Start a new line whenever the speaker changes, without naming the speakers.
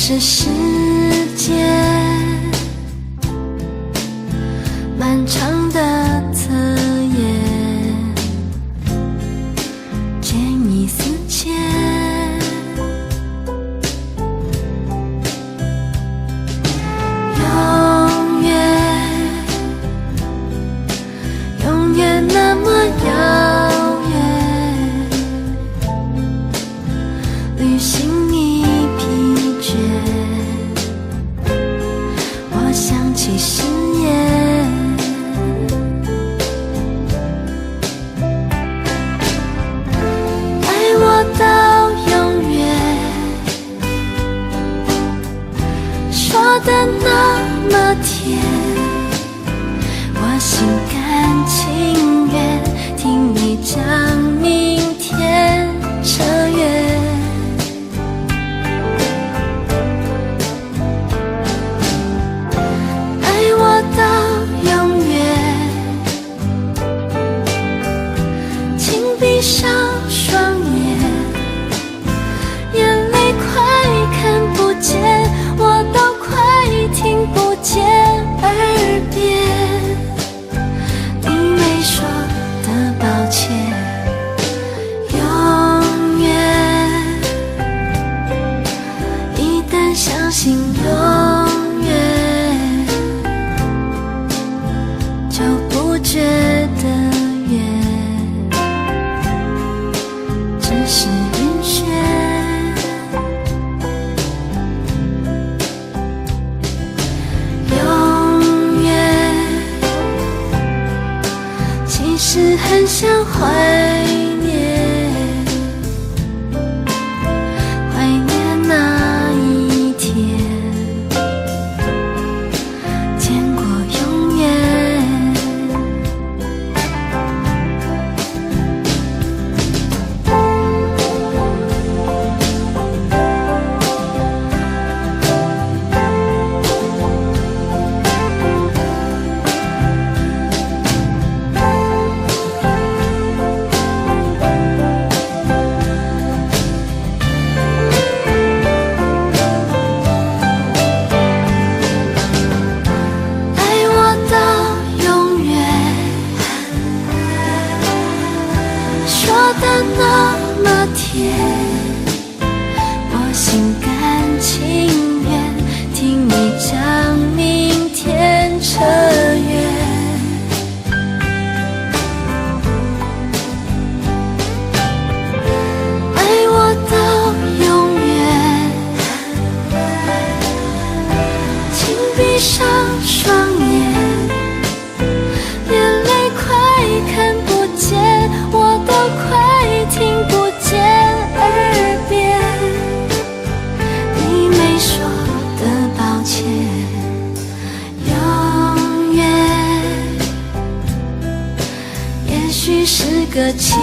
是时间漫长的侧颜，见异思迁，永远永远那么遥远，旅行已疲倦，我想起誓言，爱我到永远，说的那么甜，我心甘情愿听你讲明天扯远，爱我到永远，请闭上双眼，眼泪快看不见，我都快听不见，耳边你没说的抱歉，永远一旦相信永远，就不觉得远，只是晕眩，永远其实很想怀念，怀念那一天见过永远，爱我到永远，说的那么甜，我心甘情愿听你讲明天扯远，爱我到永远，请闭上双眼，眼泪快看不见，我都快听不见，耳边你没说的抱歉，永远也许是个奇